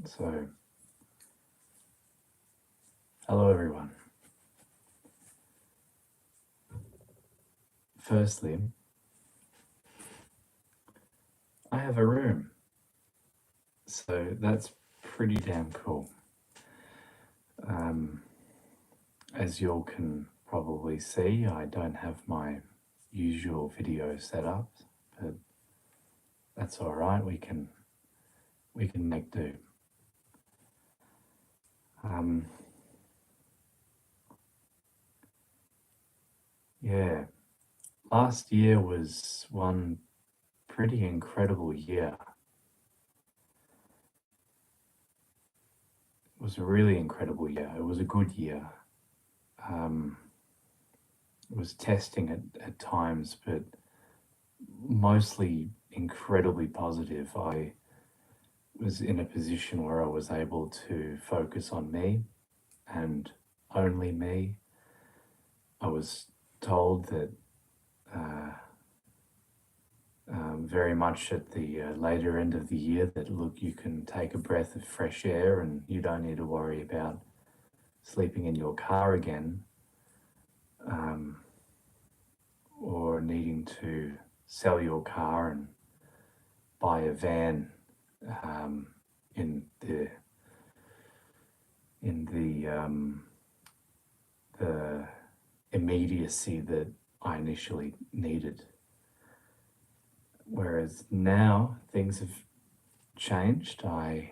So, hello everyone. Firstly, I have a room, so that's pretty damn cool. As you all can probably see, I don't have my usual video setup, but that's all right. We can make do. Yeah, last year was one pretty incredible year. It was a really incredible year. It was a good year. It was testing at times, but mostly incredibly positive. I was in a position where I was able to focus on me and only me. I was told that very much at the later end of the year that, look, you can take a breath of fresh air and you don't need to worry about sleeping in your car again, or needing to sell your car and buy a van in the immediacy that I initially needed. Whereas now things have changed. I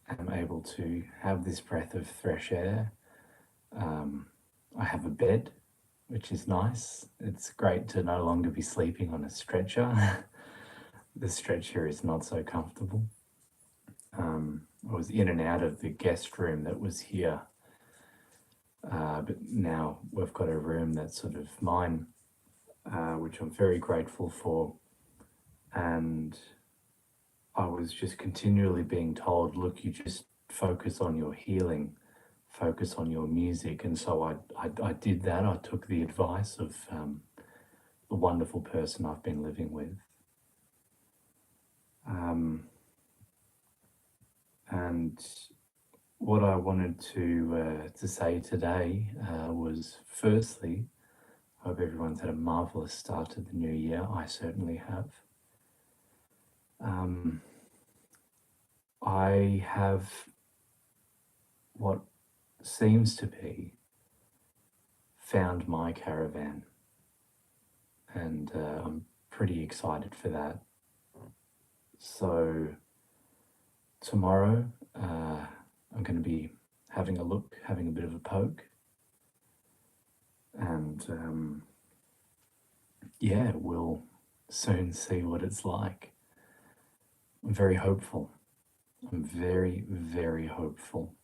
am able to have this breath of fresh air. I have a bed, which is nice. It's great to no longer be sleeping on a stretcher. The stretcher is not so comfortable. I was in and out of the guest room that was here, but now we've got a room that's sort of mine, which I'm very grateful for. And I was just continually being told, look, you just focus on your healing, focus on your music. And so I did that. I took the advice of the wonderful person I've been living with. And what I wanted to say today was, firstly, hope everyone's had a marvelous start to the new year. I certainly have. I have what seems to be found my caravan, and I'm pretty excited for that. So tomorrow I'm going to be having a look, having a bit of a poke, and yeah, we'll soon see what it's like. I'm very hopeful. I'm very, very hopeful.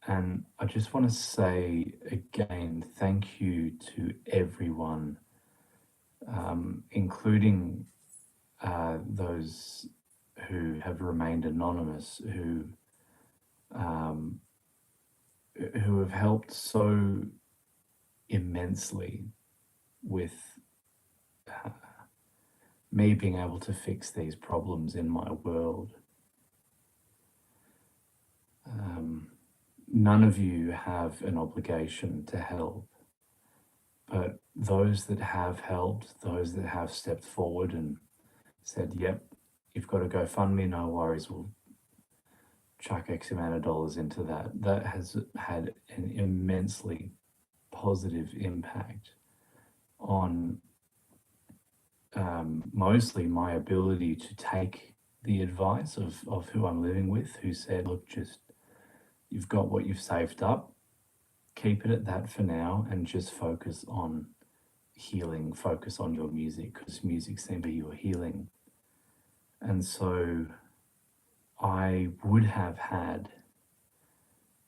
And I just want to say again, thank you to everyone, including those who have remained anonymous, who have helped so immensely with me being able to fix these problems in my world. None of you have an obligation to help, but those that have helped, those that have stepped forward and said, yep, you've got to go fund me, no worries, we'll chuck X amount of dollars into that. That has had an immensely positive impact on mostly my ability to take the advice of who I'm living with, who said, look, just, you've got what you've saved up, keep it at that for now and just focus on healing, focus on your music, because music seems to be your healing. And so I would have had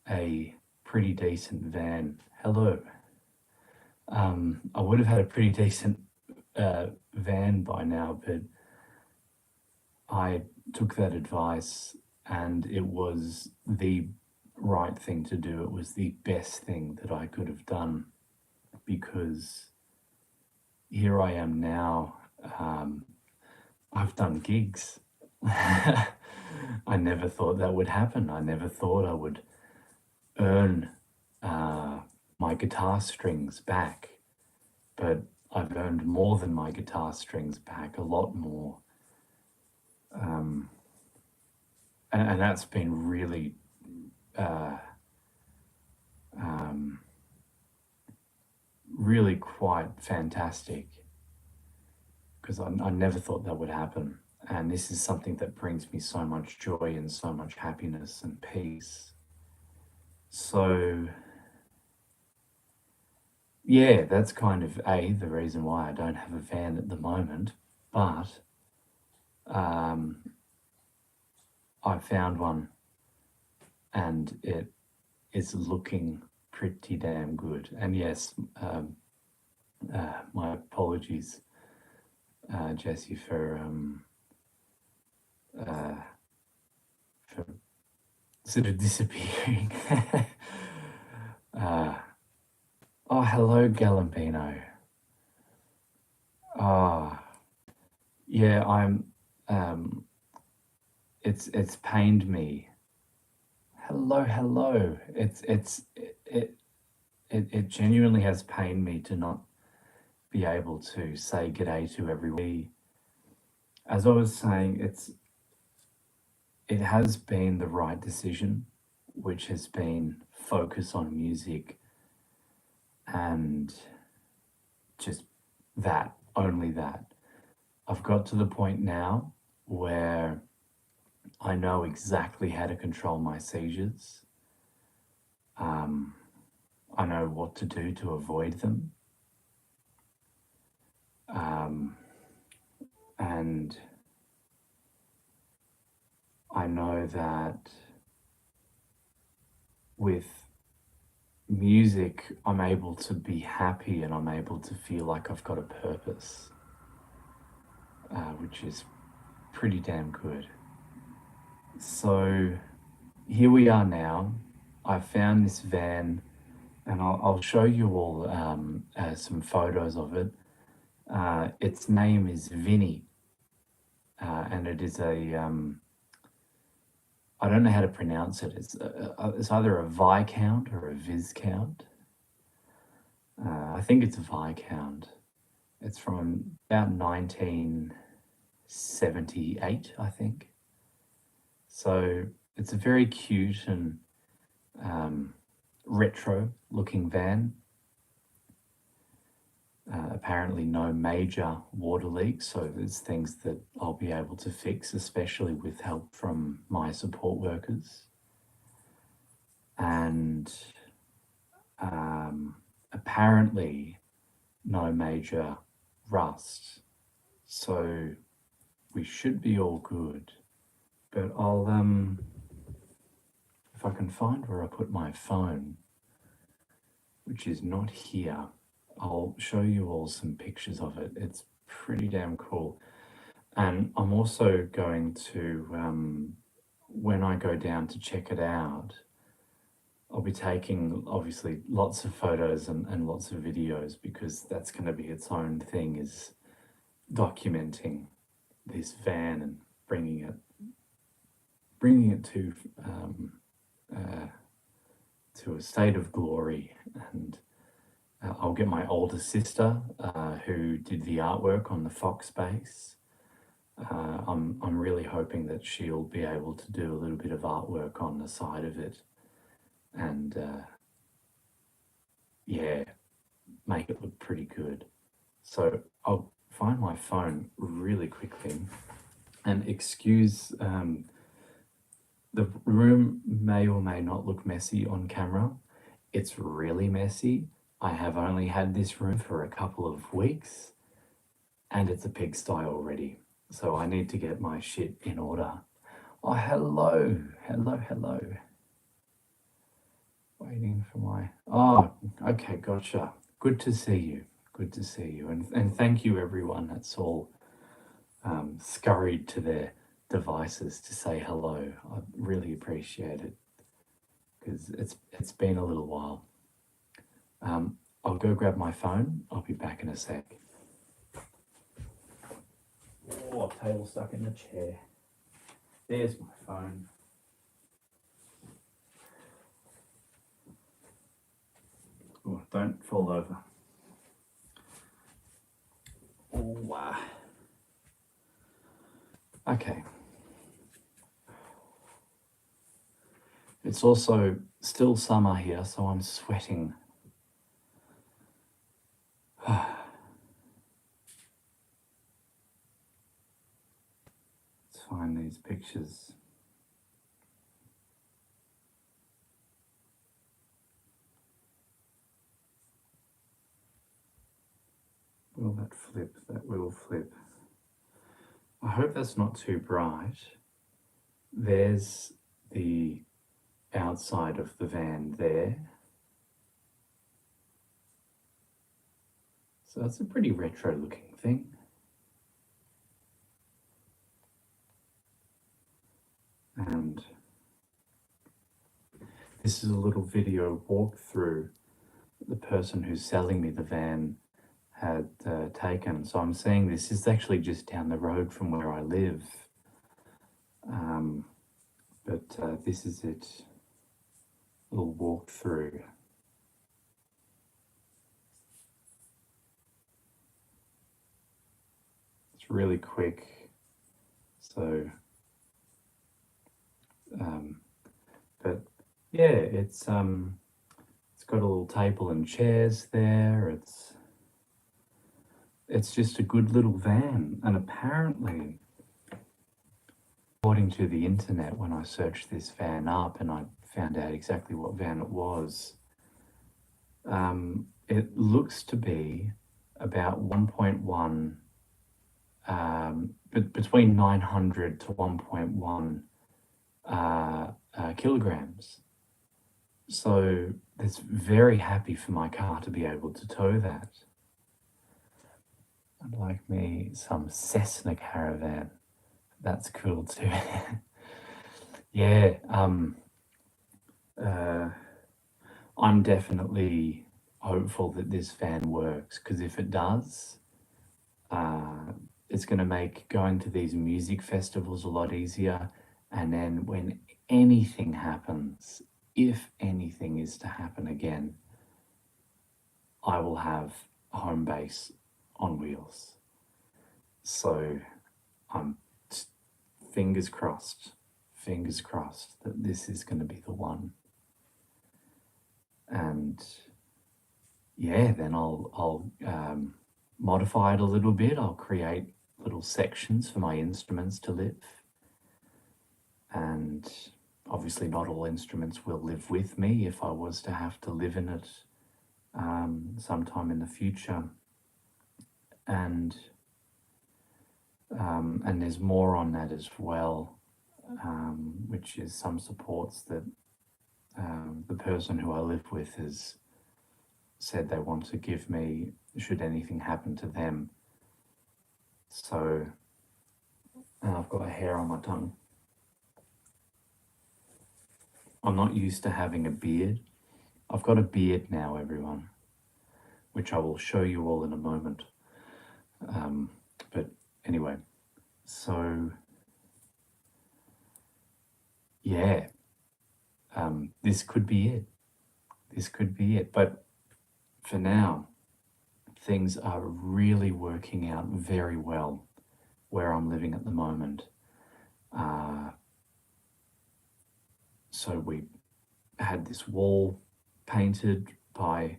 a pretty decent van. Hello. I would have had a pretty decent van by now, but I took that advice and it was the right thing to do. It was the best thing that I could have done, because here I am now. I've done gigs. I never thought that would happen. I never thought I would earn uh, my guitar strings back, but I've earned more than my guitar strings back, a lot more. Um, and that's been really, uh, um, really quite fantastic because I never thought that would happen. And this is something that brings me so much joy and so much happiness and peace. So, yeah, that's kind of the reason why I don't have a van at the moment. But um, I found one and it is looking pretty damn good. And yes, my apologies, Jesse, uh, for sort of disappearing. uh, oh, hello, Galambino. Ah, yeah, Um, it's pained me. Hello, hello. It genuinely has pained me to not be able to say g'day to everyone. As I was saying, it has been the right decision, which has been focus on music and just that, only that. I've got to the point now where I know exactly how to control my seizures. Um, I know what to do to avoid them. And I know that with music, I'm able to be happy and I'm able to feel like I've got a purpose, which is pretty damn good. So here we are now. I found this van and I'll show you all some photos of it. Its name is Vinny, and it is I don't know how to pronounce it. It's either a Viscount or a Viscount. I think it's a Viscount. It's from about 1978, I think. So it's a very cute and retro looking van. Apparently no major water leaks, so there's things that I'll be able to fix, especially with help from my support workers. And apparently no major rust, so we should be all good. But I'll if I can find where I put my phone, which is not here, I'll show you all some pictures of it. It's pretty damn cool. And I'm also going to, when I go down to check it out, I'll be taking obviously lots of photos and lots of videos because that's going to be its own thing, is documenting this van and bringing it to a state of glory. And I'll get my older sister who did the artwork on the Fox base. I'm really hoping that she'll be able to do a little bit of artwork on the side of it and yeah, make it look pretty good. So I'll find my phone really quickly and excuse the room may or may not look messy on camera. It's really messy. I have only had this room for a couple of weeks and it's a pigsty already. So I need to get my shit in order. Oh, hello, hello, hello. Waiting for my... Oh, okay, gotcha. Good to see you. Good to see you. And thank you, everyone that's all scurried to their devices to say hello. I really appreciate it because it's been a little while. I'll go grab my phone. I'll be back in a sec. Oh, tail stuck in the chair. There's my phone. Oh, don't fall over. Oh, okay. It's also still summer here, so I'm sweating. Let's find these pictures. Will that flip? That will flip. I hope that's not too bright. There's the outside of the van there. So that's a pretty retro looking thing. And this is a little video walkthrough the person who's selling me the van had taken. So I'm saying this is actually just down the road from where I live. But this is it, a little walkthrough. It's really quick. So, but yeah, it's got a little table and chairs there. It's just a good little van, and apparently, according to the internet, when I searched this van up and I found out exactly what van it was, it looks to be about 1.1, but between 900 to 1.1 kilograms. So it's very happy for my car to be able to tow that. I'd like me some Cessna caravan. That's cool too. Yeah, I'm definitely hopeful that this van works, because if it does, it's going to make going to these music festivals a lot easier. And then when anything happens, if anything is to happen again, I will have a home base on wheels. So I'm fingers crossed that this is going to be the one. And yeah, then I'll modify it a little bit. I'll create little sections for my instruments to live. And obviously not all instruments will live with me if I was to have to live in it sometime in the future. And there's more on that as well, which is some supports that the person who I live with has said they want to give me should anything happen to them. So, and I've got a hair on my tongue. I'm not used to having a beard. I've got a beard now, everyone, which I will show you all in a moment. But anyway, so yeah, this could be it. This could be it. But for now, things are really working out very well where I'm living at the moment. So we had this wall painted by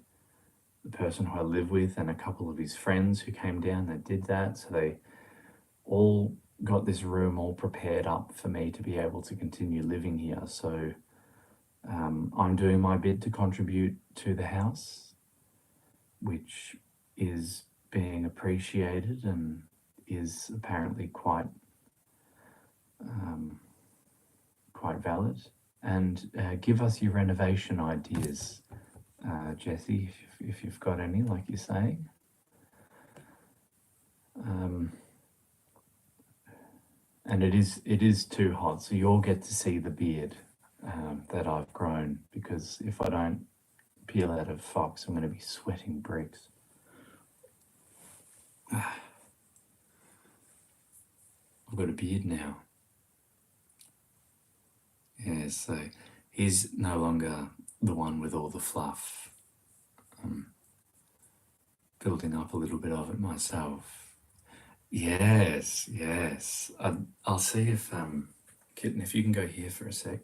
the person who I live with and a couple of his friends who came down. They did that. So they all got this room all prepared up for me to be able to continue living here. So I'm doing my bit to contribute to the house, which is being appreciated and is apparently quite valid. And give us your renovation ideas, Jesse, if you've got any, like you say. And it is too hot, so you'll get to see the beard that I've grown, because if I don't peel out of Fox, I'm going to be sweating bricks. I've got a beard now. Yeah, so he's no longer the one with all the fluff. I'm building up a little bit of it myself. Yes, yes. I'll see if Kitten, if you can go here for a sec.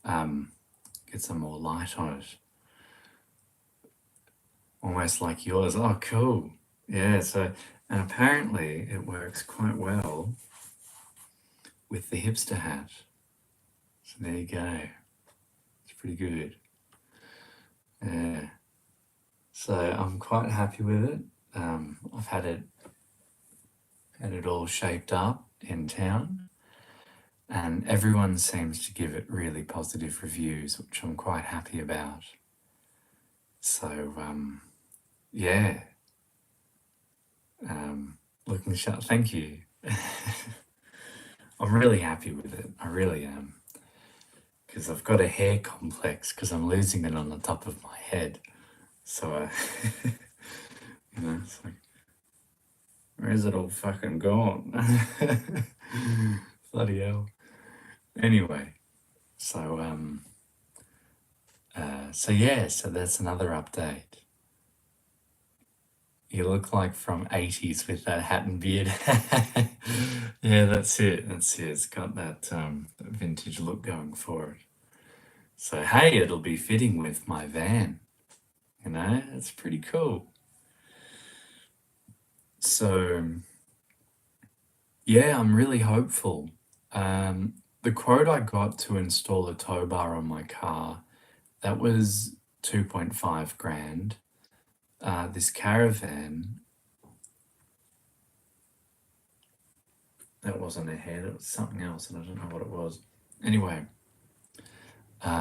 Get some more light on it. Almost like yours. Oh, cool. Yeah. So, and apparently it works quite well with the hipster hat. So there you go. It's pretty good. Yeah. So I'm quite happy with it. I've had it all shaped up in town, and everyone seems to give it really positive reviews, which I'm quite happy about. So yeah, looking sharp. Thank you. I'm really happy with it. I really am, because I've got a hair complex because I'm losing it on the top of my head. So it's like, where is it all fucking gone? Bloody hell. Anyway, so so yeah, so that's another update. You look like from 80s with that hat and beard. Yeah, that's it. That's it. It's got that vintage look going for it. So hey, it'll be fitting with my van. You know, it's pretty cool. So yeah, I'm really hopeful. The quote I got to install a tow bar on my car, that was 2.5 grand. This caravan, that wasn't a head, it was something else, and I don't know what it was. Anyway,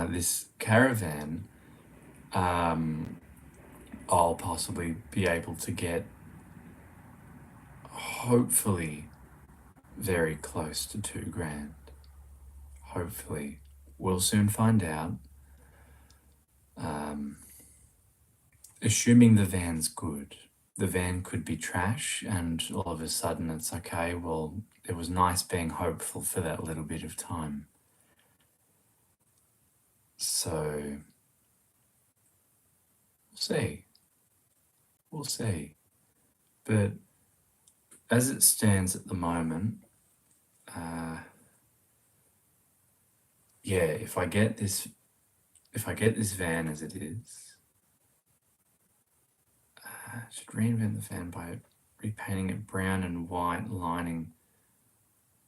this caravan, I'll possibly be able to get, hopefully, very close to 2 grand. Hopefully. We'll soon find out. Assuming the van's good. The van could be trash, and all of a sudden it's okay. Well, it was nice being hopeful for that little bit of time. So, we'll see. We'll see. But as it stands at the moment, yeah, if I get this van as it is, I should reinvent the van by repainting it brown and white lining.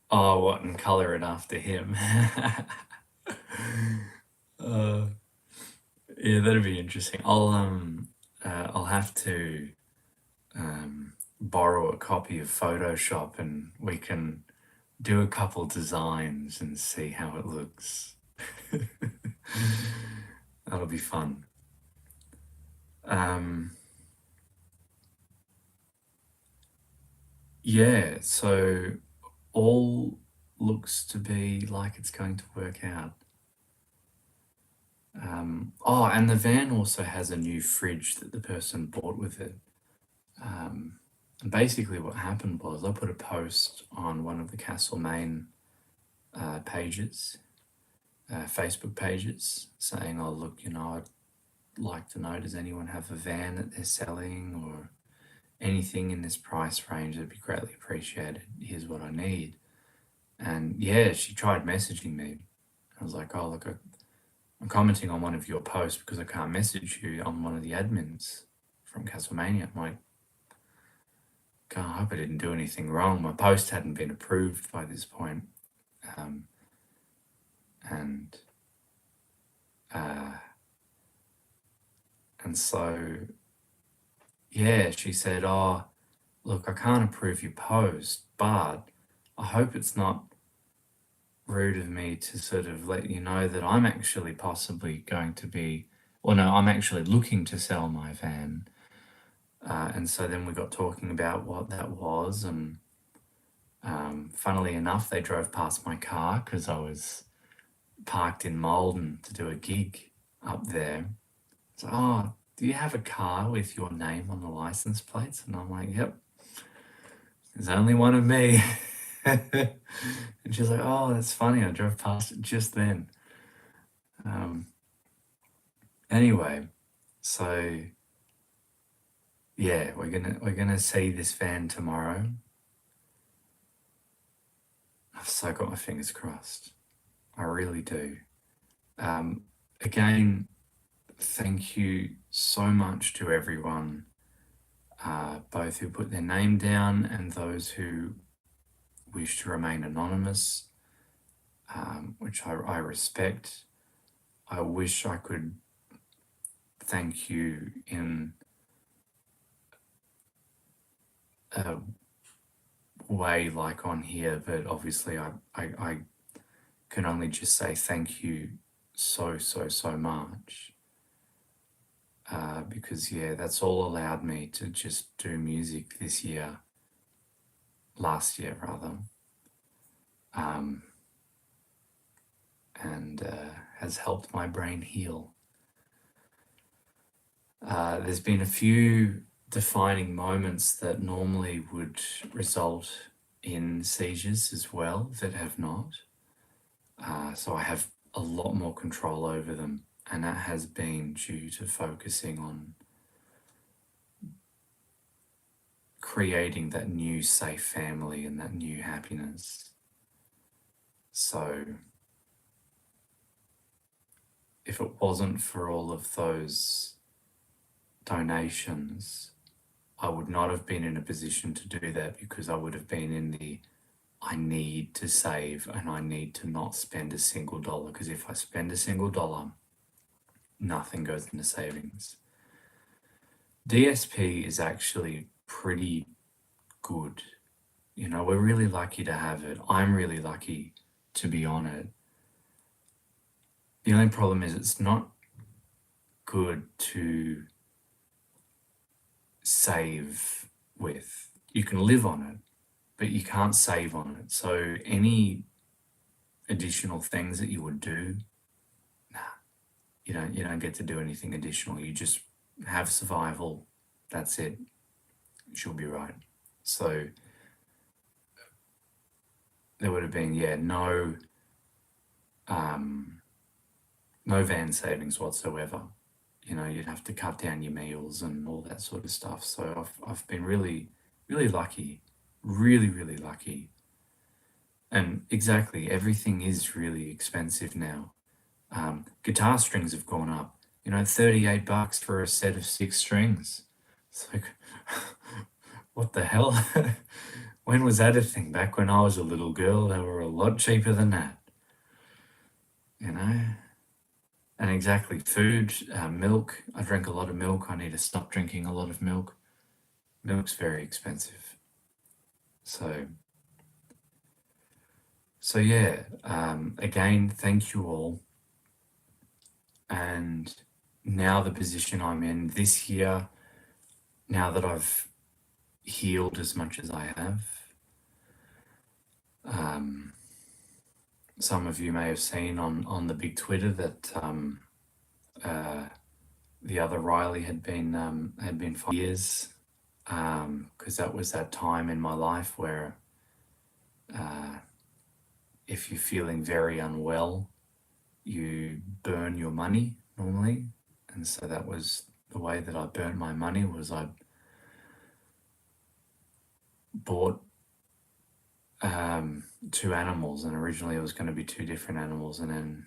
Oh, what, and color it after him. Yeah, that'd be interesting. I'll have to borrow a copy of Photoshop, and we can do a couple designs and see how it looks. That'll be fun. Yeah, so all looks to be like it's going to work out. Oh, and the van also has a new fridge that the person bought with it. And basically what happened was I put a post on one of the Castlemaine pages, Facebook pages, saying, oh, look, I'd like to know, does anyone have a van that they're selling or anything in this price range? That'd be greatly appreciated. Here's what I need. And yeah, she tried messaging me. I was like, oh, look, I'm commenting on one of your posts because I can't message you. I'm one of the admins from Castlemania. I'm like, God, I hope I didn't do anything wrong. My post hadn't been approved by this point. And so, yeah, she said, oh, look, I can't approve your post, but I hope it's not rude of me to sort of let you know that I'm actually possibly going to be, well, no, I'm actually looking to sell my van. And so then we got talking about what that was, and funnily enough, they drove past my car because I was parked in Malden to do a gig up there. So, oh, do you have a car with your name on the license plates? And I'm like, yep, there's only one of me. And she's like, oh, that's funny. I drove past it just then. Um, anyway, so yeah, we're gonna see this van tomorrow. I've so got my fingers crossed. I really do. Um, again, thank you so much to everyone, both who put their name down and those who wish to remain anonymous, which I respect. I wish I could thank you in a way like on here, but obviously I can only just say thank you so much. Because yeah, that's all allowed me to just do music this year, last year rather, um, and has helped my brain heal. There's been a few defining moments that normally would result in seizures as well that have not. So I have a lot more control over them, and that has been due to focusing on creating that new safe family and that new happiness. So if it wasn't for all of those donations, I would not have been in a position to do that, because I would have been in the I need to save and I need to not spend a single dollar, because if I spend a single dollar, nothing goes into savings. DSP is actually pretty good. You know, we're really lucky to have it. I'm really lucky to be on it. The only problem is it's not good to save with. You can live on it, but you can't save on it. So any additional things that you would do, nah, you don't get to do anything additional. You just have survival. That's it. She'll be right. So there would have been, yeah, no van savings whatsoever. You know, you'd have to cut down your meals and all that sort of stuff. So I've been really lucky, really lucky. And exactly, everything is really expensive now. Guitar strings have gone up. You know, $38 for a set of 6 strings. It's like, what the hell? When was that a thing? Back when I was a little girl, they were a lot cheaper than that. You know? And exactly, food, milk. I drink a lot of milk. I need to stop drinking a lot of milk. Milk's very expensive. So yeah, again, thank you all. And now the position I'm in this year, now that I've healed as much as I have, some of you may have seen on the big Twitter that the other Riley had been for years, because that was that time in my life where if you're feeling very unwell, you burn your money normally. And so that was the way that I burnt my money, was I bought 2 animals, and originally it was going to be 2 different animals, and then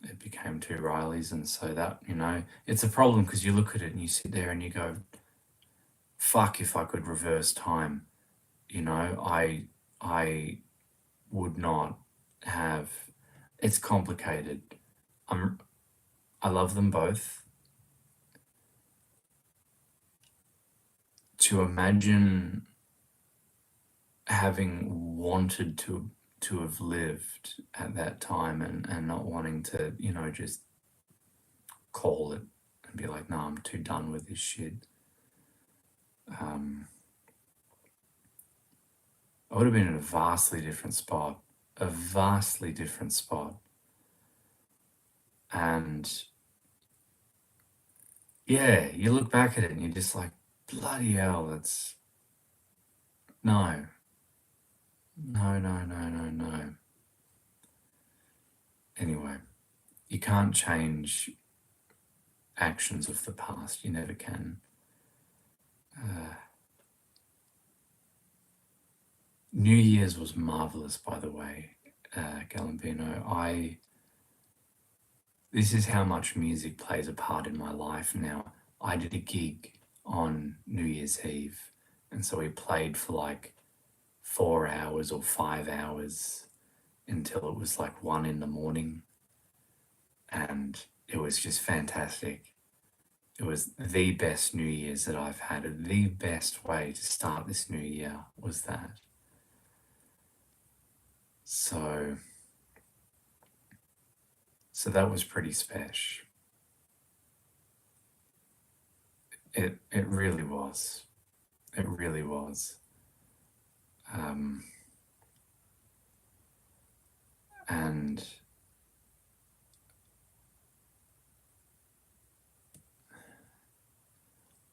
it became 2 Rileys. And so that, you know, it's a problem, because you look at it and you sit there and you go, fuck, if I could reverse time, you know, I would not have. It's complicated. I love them both. To imagine having wanted to have lived at that time, and not wanting to, you know, just call it and be like, no, I'm too done with this shit. I would have been in a vastly different spot, And yeah, you look back at it and you're just like, bloody hell, that's no. No, no, no, no, no. Anyway, you can't change actions of the past. You never can. Uh, New Year's was marvelous, by the way, Galambino. This is how much music plays a part in my life now. I did a gig on New Year's Eve, and so we played for like 4 hours or 5 hours until it was like 1 in the morning, and it was just fantastic. It was the best New Year's that I've had. The best way to start this new year was that. So, so that was pretty special. It really was. It really was. Um, and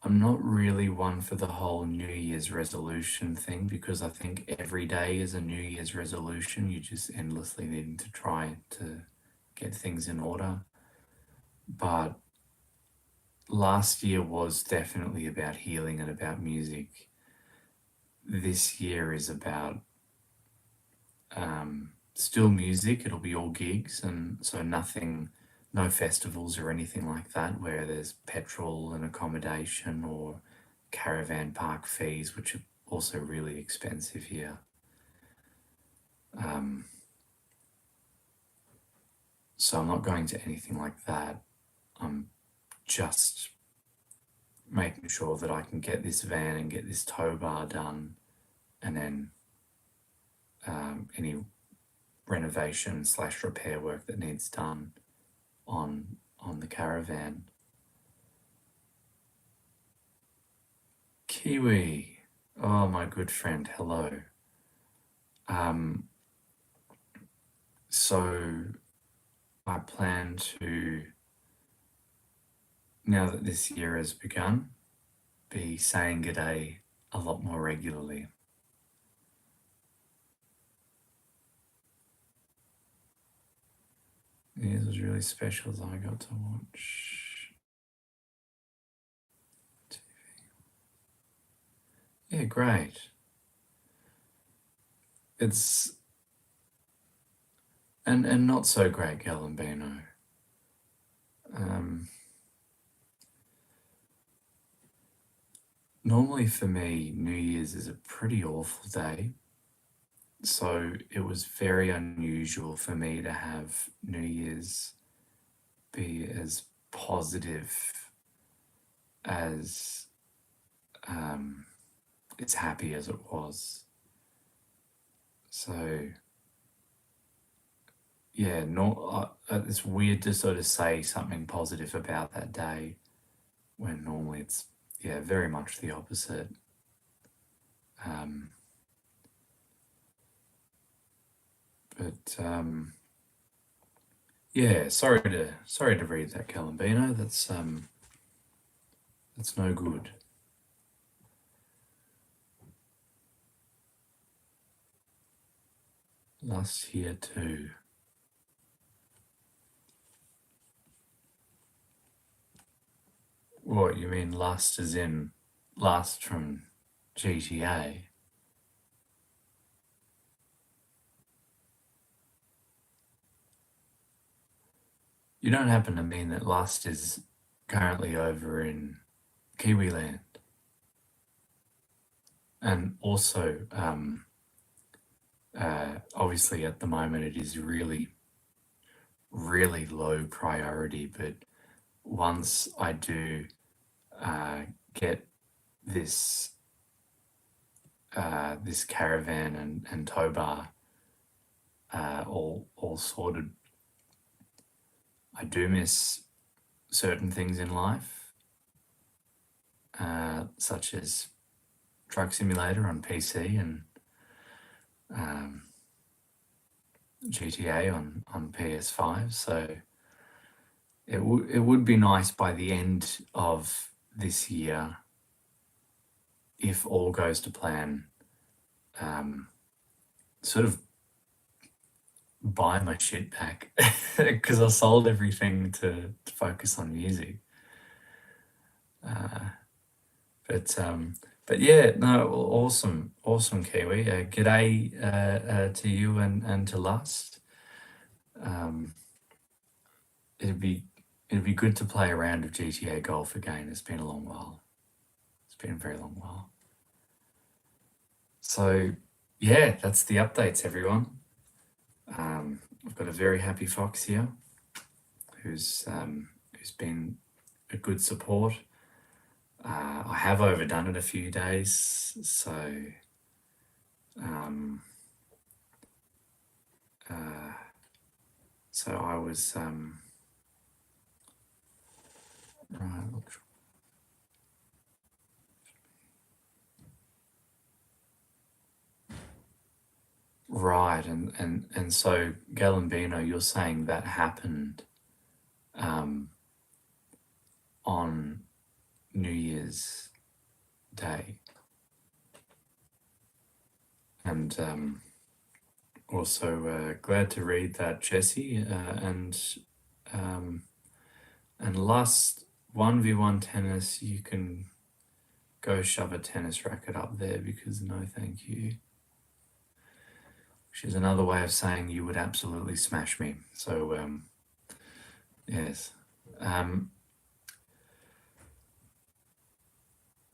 I'm not really one for the whole New Year's resolution thing because I think every day is a New Year's resolution. You just endlessly needing to try to get things in order. But last year was definitely about healing and about music. This year is about still music. It'll be all gigs, and so nothing, no festivals or anything like that where there's petrol and accommodation or caravan park fees, which are also really expensive here. Um, so I'm not going to anything like that. I'm just making sure that I can get this van and get this tow bar done, and then any renovation slash repair work that needs done on the caravan. Kiwi, oh my good friend, hello. Um, so I plan to, now that this year has begun, be saying good day a lot more regularly. It was really special that I got to watch TV. Yeah, great. It's and not so great, Galambino. Um, Normally for me, New Year's is a pretty awful day. So it was very unusual for me to have New Year's be as positive as as happy as it was. So yeah, it's weird to sort of say something positive about that day when normally it's yeah very much the opposite. Um, but yeah, sorry to read that, Calambino. That's no good. Last here too. What you mean last as in last from GTA? You don't happen to mean that Lust is currently over in Kiwiland? And also, obviously, at the moment, it is really, really low priority. But once I do get this this caravan and tow bar all sorted, I do miss certain things in life, such as Truck Simulator on PC and um, GTA on PS5. So it would be nice by the end of this year, if all goes to plan, um, sort of buy my shit back because I sold everything to focus on music. Uh, but yeah, no, awesome, awesome, Kiwi. G'day to you and to Lust. Um, it'd be it'd be good to play a round of GTA Golf again. It's been a long while. It's been a very long while. So yeah, that's the updates, everyone. I've got a very happy Fox here, who's been a good support. I have overdone it a few days, so um, uh, so I was right. Right, and so Galambino, you're saying that happened um, on New Year's Day, and also glad to read that, Jesse, um, and last 1v1 tennis, you can go shove a tennis racket up there because no, thank you. Which is another way of saying you would absolutely smash me. So yes. Yeah,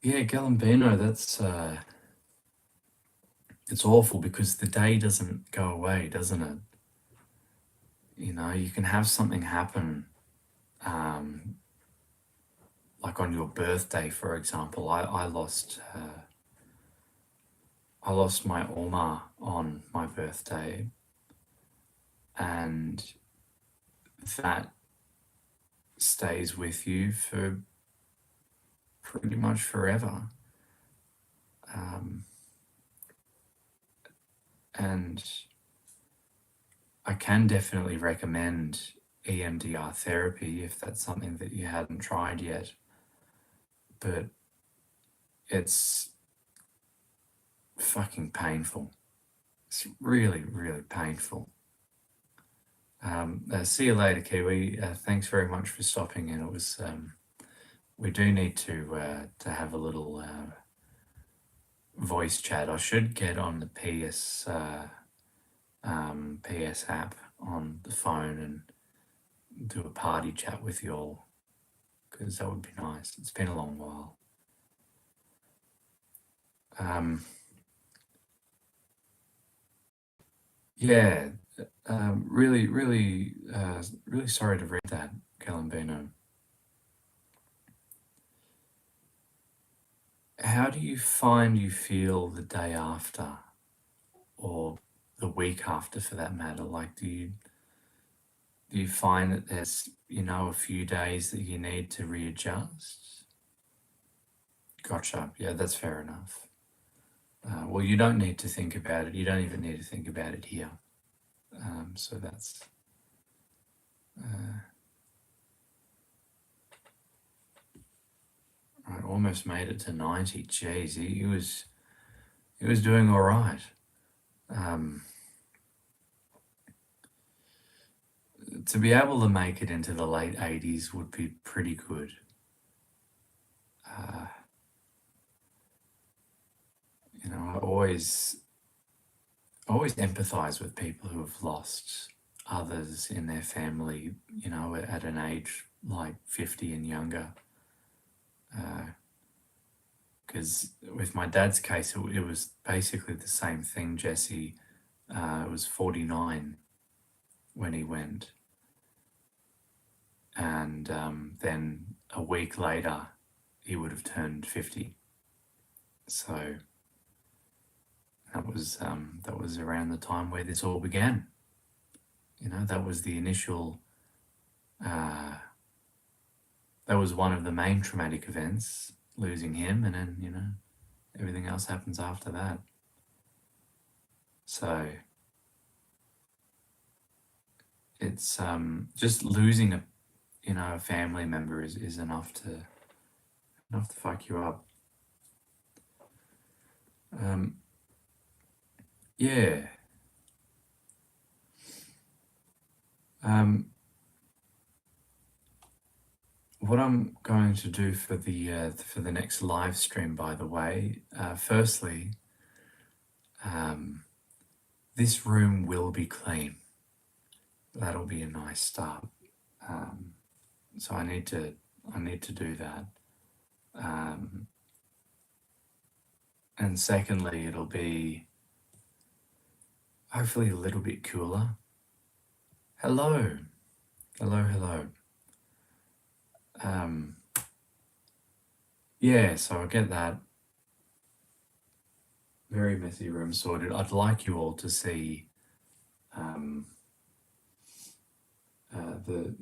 Galambino, that's it's awful because the day doesn't go away, doesn't it? You know, you can have something happen, um, like on your birthday, for example. I lost my Oma on my birthday, and that stays with you for pretty much forever. And I can definitely recommend EMDR therapy if that's something that you hadn't tried yet. But it's fucking painful. It's really, really painful. See you later, Kiwi. Thanks very much for stopping in. It was we do need to have a little voice chat. I should get on the PS app on the phone and do a party chat with you all because that would be nice. It's been a long while. Yeah, really, really, really sorry to read that, Galambino. How do you find you feel the day after, or the week after, for that matter? Like, do you find that there's a few days that you need to readjust? Gotcha. Yeah, that's fair enough. Well, you don't need to think about it. You don't even need to think about it here. So that's. I almost made it to 90. Jeez, he was doing all right. To be able to make it into the late 80s would be pretty good. I always empathize with people who have lost others in their family, at an age like 50 and younger. Because with my dad's case, it was basically the same thing, Jesse. It was 49 when he went. And then a week later, he would have turned 50. So that was around the time where this all began. That was the initial. That was one of the main traumatic events, losing him, and then everything else happens after that. So it's just losing a family member is enough to fuck you up. Yeah. What I'm going to do for the next live stream, by the way, firstly, this room will be clean. That'll be a nice start. So I need to do that. And secondly, it'll be hopefully a little bit cooler. Hello, hello, hello. Yeah, so I'll get that very messy room sorted. I'd like you all to see the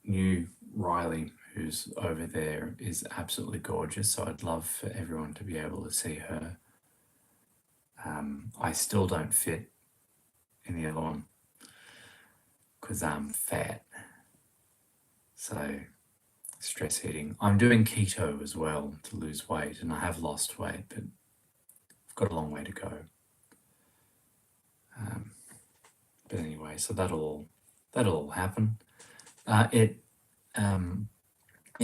new Riley, who's over there, is absolutely gorgeous. So I'd love for everyone to be able to see her. I still don't fit in the other one because I'm fat. So stress eating. I'm doing keto as well to lose weight, and I have lost weight, but I've got a long way to go. But anyway, so that'll all happen. It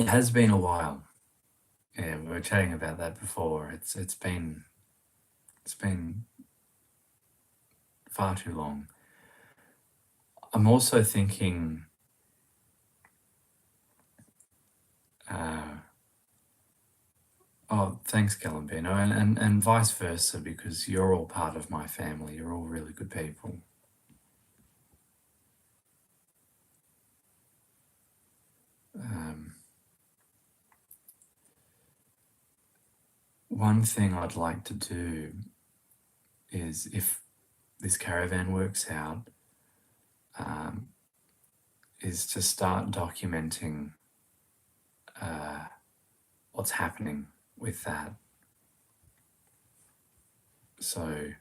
has been a while. Yeah, we were chatting about that before. It's been far too long. I'm also thinking oh, thanks, Galambino, and vice versa, because you're all part of my family. You're all really good people. One thing I'd like to do is, if this caravan works out, is to start documenting what's happening with that. So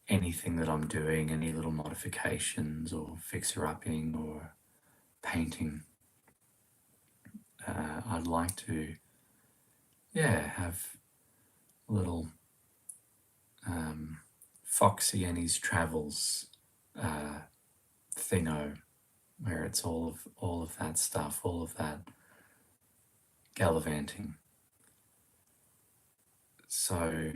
anything that I'm doing, any little modifications or fixer-upping or painting, I'd like to, have a little Foxy and his travels thingo, where it's all of that stuff, all of that gallivanting. So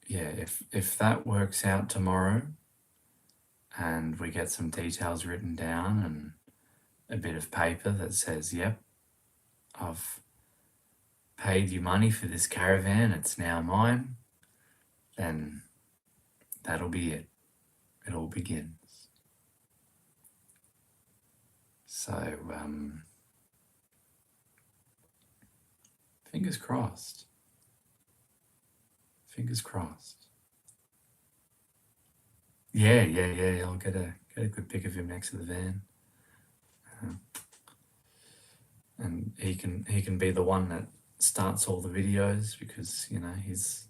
yeah, if that works out tomorrow and we get some details written down and a bit of paper that says, yep, I've paid you money for this caravan, it's now mine, then that'll be it. It all begins. So, fingers crossed. Fingers crossed. Yeah. I'll get a good pic of him next to the van, and he can be the one that starts all the videos, because he's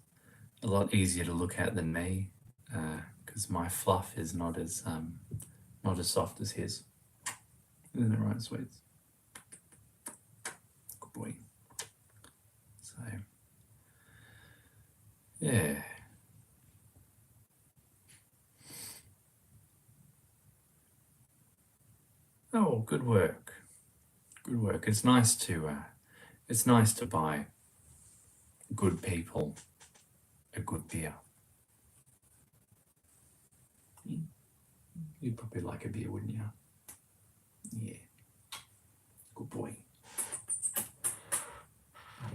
a lot easier to look at than me, because my fluff is not as soft as his. Isn't it right, sweets? Good boy. So, yeah. Oh, good work. Good work. It's nice to buy good people a good beer. You'd probably like a beer, wouldn't you? Yeah. Good boy.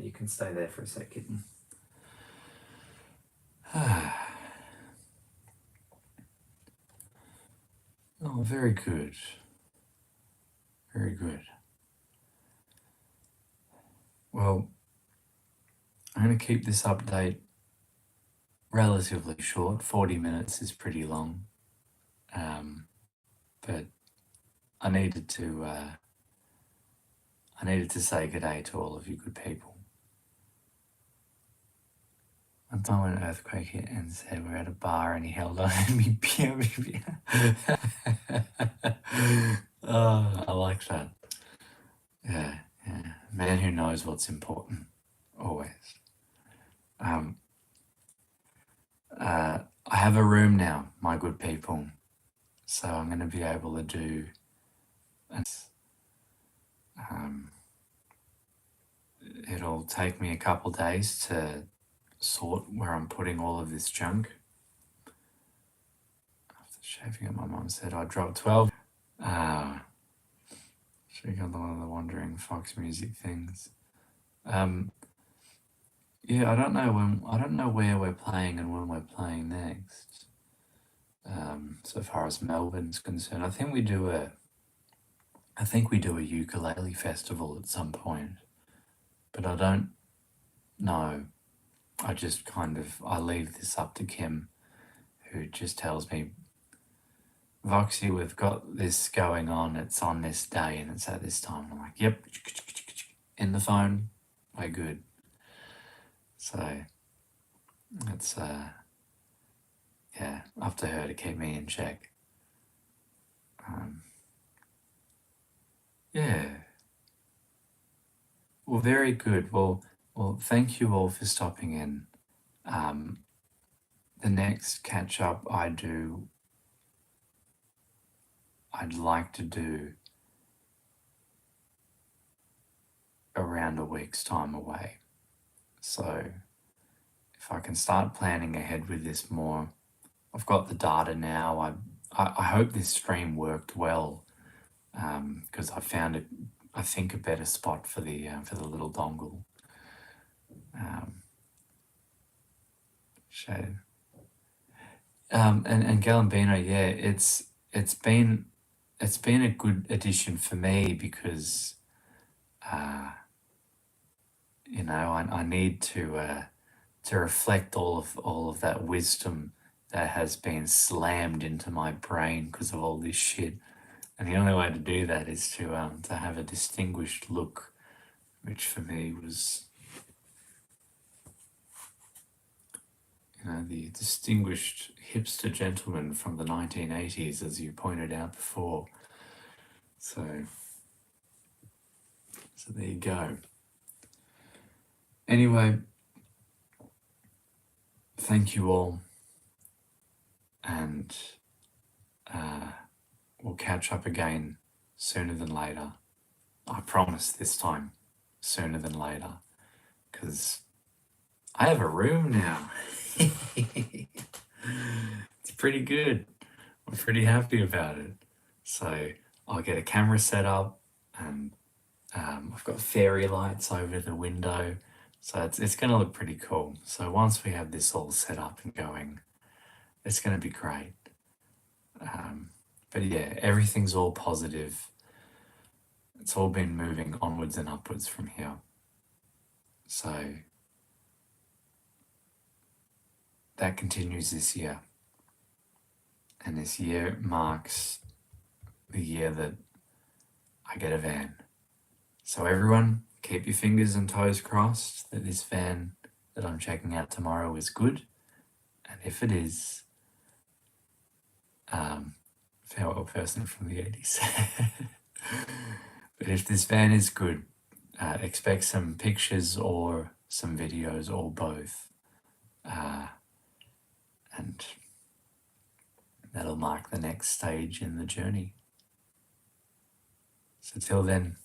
You can stay there for a sec, kitten. Oh, very good. Very good. Well, I'm going to keep this update relatively short. 40 minutes is pretty long. But I needed to say good day to all of you good people. One time when an earthquake hit and said we're at a bar and he held on and me beer. Oh, I like that. Yeah. Man who knows what's important, always. I have a room now, my good people, so I'm going to be able to do. Um, it'll take me a couple days to sort where I'm putting all of this junk. After shaving at my mum's head, I dropped 12. She got one of the Wandering Fox music things. Yeah, I don't know where we're playing and when we're playing next. So far as Melbourne's concerned, I think we do a ukulele festival at some point, but I don't know. I just I leave this up to Kim, who just tells me, Voxy, we've got this going on. It's on this day and it's at this time. I'm like, yep, in the phone, we're good. So it's yeah, up to her to keep me in check. Yeah. Well, very good. Well, thank you all for stopping in. The next catch up I'd like to do around a week's time away. So if I can start planning ahead with this more, I've got the data now. I hope this stream worked well, because I found it, I think, a better spot for the little dongle. Shade. And Galambino, yeah, it's been a good addition for me because you know, I need to reflect all of that wisdom that has been slammed into my brain because of all this shit. And the only way to do that is to have a distinguished look, which for me was, you know, the distinguished hipster gentleman from the 1980s, as you pointed out before. So there you go. Anyway, thank you all, and we'll catch up again sooner than later. I promise this time, sooner than later, because I have a room now. It's pretty good. I'm pretty happy about it. So I'll get a camera set up, and I've got fairy lights over the window. So it's going to look pretty cool. So once we have this all set up and going, it's going to be great. But yeah, everything's all positive. It's all been moving onwards and upwards from here. So that continues this year. And this year marks the year that I get a van. So everyone, keep your fingers and toes crossed that this van that I'm checking out tomorrow is good. And if it is, farewell person from the 80s. But if this van is good, expect some pictures or some videos or both. And that'll mark the next stage in the journey. So till then,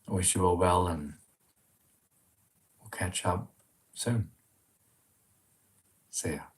I wish you all well, and we'll catch up soon. See ya.